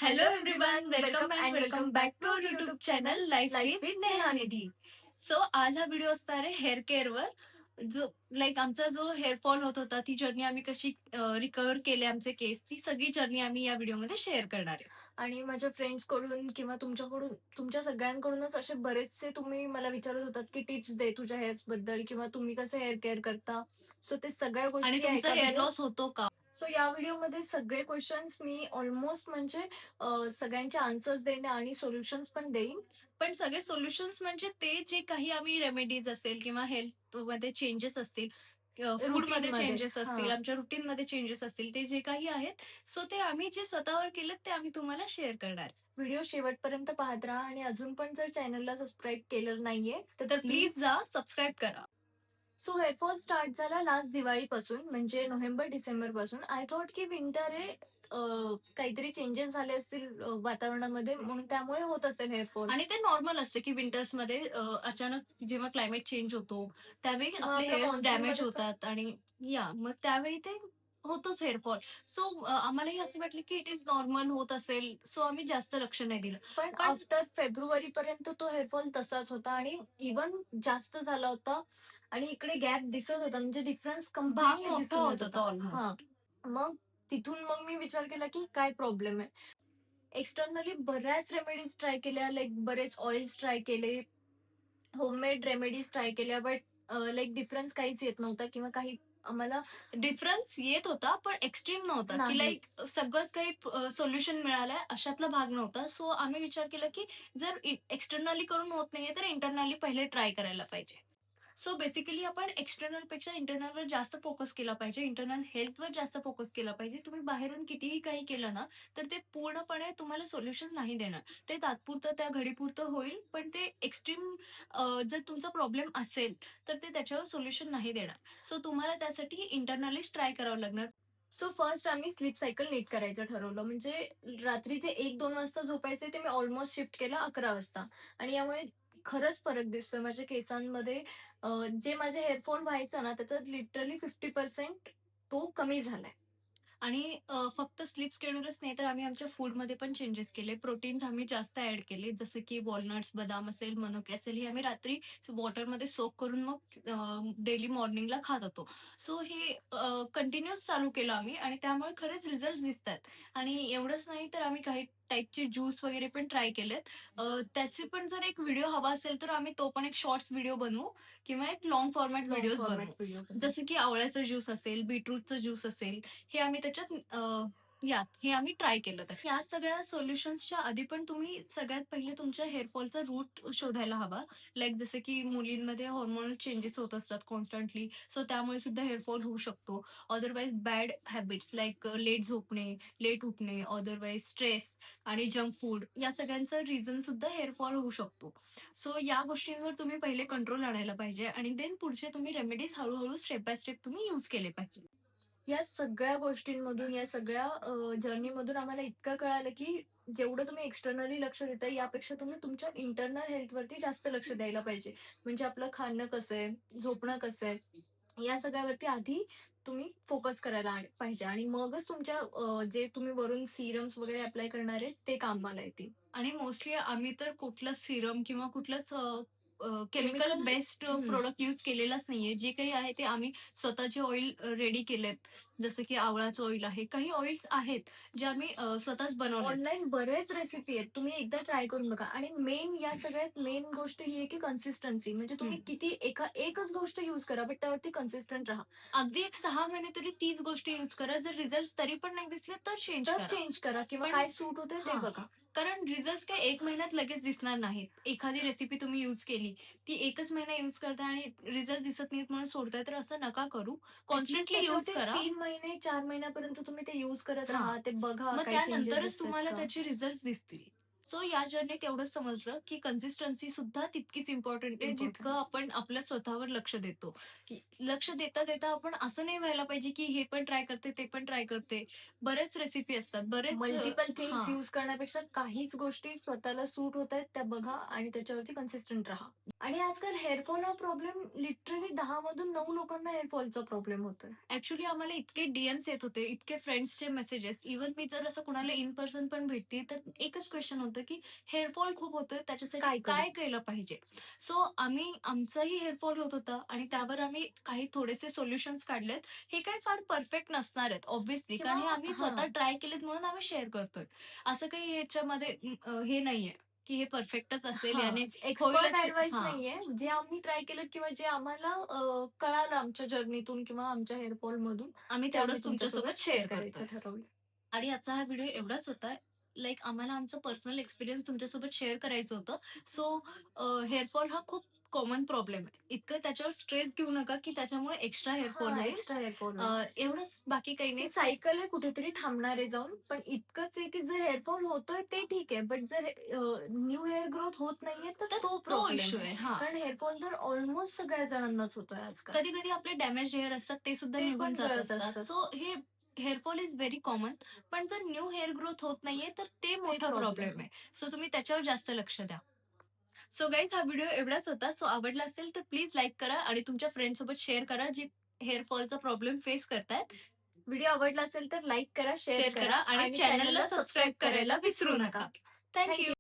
Hello everyone, welcome back to our YouTube channel life with Neha Nidhi. So आज हा video असणार आहे हेअर केअरवर. जो आमचा जो हेअरफॉल होत होता, ती जर्नी आम्ही कशी रिकव्हर केले आमचे केस, ती सगळी जर्नी आम्ही या व्हिडिओमध्ये शेअर करणार आहे. आणि माझ्या फ्रेंड्स कडून किंवा तुमच्याकडून तुमच्या सगळ्यांकडूनच असे बरेचसे तुम्ही मला विचारत होतात की टिप्स दे तुझ्या हेअर्स बद्दल किंवा तुम्ही कसं हेअर केअर करता. सो ते सगळ्या आणि गोष्टी तुमचा हेअर लॉस होतो का? सो या व्हिडिओमध्ये सगळे क्वेश्चन्स मी ऑलमोस्ट म्हणजे सगळ्यांचे आन्सर्स देईन आणि सोल्युशन्स पण देईन. पण सगळे सोल्युशन्स म्हणजे ते जे काही आम्ही रेमेडीज असेल किंवा हेल्थ मध्ये चेंजेस असतील, फूड मध्ये रुटीनमध्ये चेंजेस असतील, आमच्या रुटीन मध्ये चेंजेस असतील, ते जे काही आहेत, सो ते आम्ही जे स्वतःवर केलं ते आम्ही तुम्हाला शेअर करणार. व्हिडिओ शेवटपर्यंत पाहत राहा आणि अजून पण जर चॅनलला सबस्क्राईब केलं नाहीये तर प्लीज जा सबस्क्राईब करा. सो हेअरफॉल स्टार्ट झाला लास्ट दिवाळीपासून म्हणजे नोव्हेंबर डिसेंबर पासून. आय थॉट की विंटर आहे, काहीतरी चेंजेस झाले असतील वातावरणामध्ये म्हणून त्यामुळे होत असेल हेअरफॉल. आणि ते नॉर्मल असते की विंटर्स मध्ये अचानक जेव्हा क्लायमेट चेंज होतो त्यावेळी किंवा आपले आपलं हेअर्स monsoon डॅमेज मध्ये होतात आणि मग त्यावेळी ते होतोच हेअरफॉल. सो आम्हालाही असं वाटलं की इट इज नॉर्मल होत असेल, सो आम्ही जास्त लक्ष नाही दिलं. पण आफ्टर फेब्रुवारी पर्यंत तो हेअरफॉल तसाच होता आणि इवन जास्त झाला होता आणि इकडे गॅप दिसत होता म्हणजे डिफरन्स भाग कम्प्लिटली मोठा दिसून येत होत होता होता. ऑलमोस्ट. मग तिथून मी विचार केला की काय प्रॉब्लेम आहे. एक्सटर्नली बऱ्याच रेमेडीज ट्राय केल्या, लाईक बरेच ऑइल्स ट्राय केले, होममेड रेमेडीज ट्राय केल्या, बट लाईक डिफरन्स काहीच येत नव्हता किंवा काही आम्हाला डिफरन्स येत होता पण एक्स्ट्रीम नव्हता की नाही. सगळंच काही सोल्युशन मिळालंय अशातला भाग नव्हता. सो आम्ही विचार केला की जर एक्सटर्नली करून होत नाहीये तर इंटरनली पहिले ट्राय करायला पाहिजे. सो बेसिकली आपण एक्सटर्नल पेक्षा इंटरनलवर जास्त फोकस केला पाहिजे. इंटरनल हेल्थवर जास्त फोकस केला पाहिजे. तुम्ही बाहेरून कितीही काही केलं ना, तर ते पूर्णपणे तुम्हाला सोल्युशन नाही देणार. ते तात्पुरतं त्या घडीपुरतं होईल, पण ते एक्स्ट्रीम जर तुमचा प्रॉब्लेम असेल, तर ते त्याच्यावर सोल्युशन नाही देणार. सो तुम्हाला त्यासाठी इंटरनलीच ट्राय करावं लागणार. सो फर्स्ट आम्ही स्लीप सायकल नीट करायचं ठरवलं. म्हणजे रात्रीचे 1-2 वाजता झोपायचे ते मी ऑलमोस्ट शिफ्ट केलं 11 वाजता आणि यामुळे खरंच फरक दिसतोय माझ्या केसांमध्ये. जे माझे हेअरफॉल व्हायचं ना, त्याचा लिटरली 50% तो कमी झालाय. आणि फक्त स्लीप शेड्यूलच नाही, तर आम्ही आमच्या फूडमध्ये पण चेंजेस केले. प्रोटीन्स आम्ही जास्त ॲड केले. जसं की वॉलनट्स, बदाम असेल, मनुके असेल, हे आम्ही रात्री वॉटरमध्ये सोक करून मग डेली मॉर्निंगला खात होतो. सो हे कंटिन्यूअस चालू केलं आम्ही आणि त्यामुळे खरेच रिझल्ट्स दिसतात. आणि एवढंच नाही, तर आम्ही काही टाइपचे ज्यूस वगैरे पण ट्राय केलेत. त्याचे पण जर एक व्हिडिओ हवा असेल, तर आम्ही तो पण एक शॉर्ट्स व्हिडिओ बनवू किंवा एक लाँग फॉर्मॅट व्हिडिओज बनवू. जसं की आवळ्याचा ज्यूस असेल, बीटरूटचा ज्यूस असेल, हे आम्ही त्याच्यात हे आम्ही ट्राय केलं. तर या सगळ्या सोल्युशन्सच्या आधी पण तुम्ही सगळ्यात पहिले तुमच्या हेअरफॉलचा रूट शोधायला हवा. लाइक जसं की मुलींमध्ये हार्मोनल चेंजेस होत असतात कॉन्स्टंटली, सो त्यामुळे सुद्धा हेअरफॉल होऊ शकतो. Otherwise bad habits like late झोपणे, लेट उठणे, अदरवाईज स्ट्रेस आणि जंक फूड, या सगळ्यांचं रिझन सुद्धा हेअरफॉल होऊ शकतो. सो या गोष्टींवर तुम्ही पहिले कंट्रोल आणायला पाहिजे आणि देन पुढचे तुम्ही रेमेडीज हळू स्टेप बाय स्टेप तुम्ही यूज केले पाहिजे. या सगळ्या गोष्टींमधून, या सगळ्या जर्नीमधून आम्हाला इतकं कळालं, की जेवढं तुम्ही एक्सटर्नली लक्ष देताय, यापेक्षा तुम्ही तुमच्या इंटरनल हेल्थवरती जास्त लक्ष द्यायला पाहिजे. म्हणजे आपलं खाणं कसं आहे, झोपणं कसं आहे, या सगळ्यावरती आधी तुम्ही फोकस करायला पाहिजे आणि मगच तुमच्या जे तुम्ही वरून सीरम्स वगैरे अप्लाय करणार आहे, ते कामाला येतील. आणि मोस्टली आम्ही तर कुठलंच सिरम किंवा कुठलंच chemical chemical based product use केलेलाच नाहीये. जे काही आहे ते आम्ही स्वतःचे ऑइल रेडी केलेत. जसं की आवळाचं ऑइल आहे. काही ऑइल्स आहेत जे आम्ही स्वतःच बनवलेत. ऑनलाईन बरेच रेसिपी आहेत. तुम्ही एकदा ट्राय करून बघा आणि या सगळ्यात मेन गोष्ट ही आहे, की कन्सिस्टन्सी. म्हणजे तुम्ही किती एकच गोष्ट यूज करा, बट त्यावरती कन्सिस्टंट राहा. अगदी एक 6 महिने तरी तीच गोष्ट यूज करा. जर रिझल्ट्स तरी पण नाही दिसले तर चेंज करा किंवा काय सूट होते ते बघा. कारण रिझल्ट्स काय 1 महिन्यात लगेच दिसणार नाहीत. एखादी रेसिपी तुम्ही यूज केली, ती 1च महिना यूज करताय आणि रिझल्ट दिसत नाहीत म्हणून सोडताय, तर असं नका करू. कॉन्स्टंटली यूज करा. 3 महिने, 4 महिन्यापर्यंत तुम्ही ते यूज करत हां. राहा. ते बघा मग काही चेंजेस त्यानंतरच दिसतात तुम्हाला का? त्याचे रिझल्ट्स दिसतील. सो या जर्नीत एवढंच समजलं, की कन्सिस्टन्सी सुद्धा तितकीच इम्पोर्टंट आहे, जितकं आपण आपल्या स्वतःवर लक्ष देतो. की लक्ष देता आपण असं नाही व्हायला पाहिजे, की हे पण ट्राय करते, ते पण ट्राय करते. बरेच रेसिपी असतात. मल्टिपल थिंग्स यूज करण्यापेक्षा काहीच गोष्टी स्वतःला सूट होतायत त्या बघा आणि त्याच्यावरती कन्सिस्टंट राहा. आणि आजकाल हेअरफॉल हा प्रॉब्लेम लिटरली 10 मधून 9 लोकांना हेअरफॉलचा प्रॉब्लेम होतोय. ऍक्च्युली आम्हाला इतके डीएम्स येत होते, इतके फ्रेंड्सचे मेसेजेस, इव्हन मी जर असं कोणाला इन पर्सन पण भेटते, तर एकच क्वेश्चन होतं, की हेअरफॉल खूप होतोय, त्याच्यासाठी काय करू? काय केलं पाहिजे? सो आम्ही आमचाही हेअरफॉल होत होता आणि त्यावर आम्ही काही थोडेसे सोल्युशन्स काढलेत. हे काही फार परफेक्ट नसणार आहेत ऑब्व्हियसली, कारण किंवा हे आम्ही स्वतः हां. ट्राय केलेत म्हणून आम्ही शेअर करतोय. असं काही ह्याच्यामध्ये हे नाहीये, की हे परफेक्टच असेल याने एक्सपर्ट होईलच. ॲडवाईस हां. नाहीये. जे आम्ही ट्राय केलं किंवा जे आम्हाला कळालं आमच्या जर्नीतून किंवा आमच्या हेअरफॉलमधून, आम्ही ते आम्ही तेवढंच तुमच्यासोबत तुमच्यासोबत शेअर शेअर करायचं करतोय. ठरवलं. आणि आजचा हा व्हिडिओ एवढाच होता. लाइक आम्हाला आमचं पर्सनल एक्सपिरियन्स तुमच्यासोबत शेअर करायचं होतं. सो हेअरफॉल हा खूप कॉमन प्रॉब्लेम आहे. इतकं त्याच्यावर स्ट्रेस घेऊ नका, की त्याच्यामुळे एक्स्ट्रा हेअरफॉल हां, होईल. एक्स्ट्रा हेअरफॉल होईल. एवढंच, बाकी काही ती नाही. सायकल आहे कुठेतरी थांबणार आहे जाऊन. पण इतकंच आहे, की जर हेअरफॉल होतोय ते ठीक आहे. बट जर न्यू हेअर ग्रोथ होत नाहीये, तर तर तो तो प्रॉब्लेम इश्यू आहे. आहे. हां. कारण हेअरफॉल तर ऑलमोस्ट सगळ्या जणांनाच होतोय आजकाल. कधी-कधी आपले डॅमेज हेअर असतात, ते सुद्धा ते निघून पण जात गळत असतात. असतात. सो हे हेअरफॉल इज व्हेरी कॉमन. पण जर न्यू हेअर ग्रोथ होत नाहीये, तर ते ते मोठा प्रॉब्लेम प्रॉब्लेम आहे. आहे. सो तुम्ही त्याच्यावर जास्त लक्ष द्या. सो गाईज, हा व्हिडिओ एवढाच होता. सो आवडला असेल तर प्लीज लाईक करा आणि तुमच्या फ्रेंड सोबत शेअर करा, जे हेअर फॉलचा प्रॉब्लेम फेस करतायत. व्हिडिओ आवडला असेल तर लाईक करा, शेअर शेअर करा करा आणि आणि चॅनलला चॅनलला सबस्क्राईब सबस्क्राईब करायला करायला विसरू विसरू नका. नका. Thank thank you.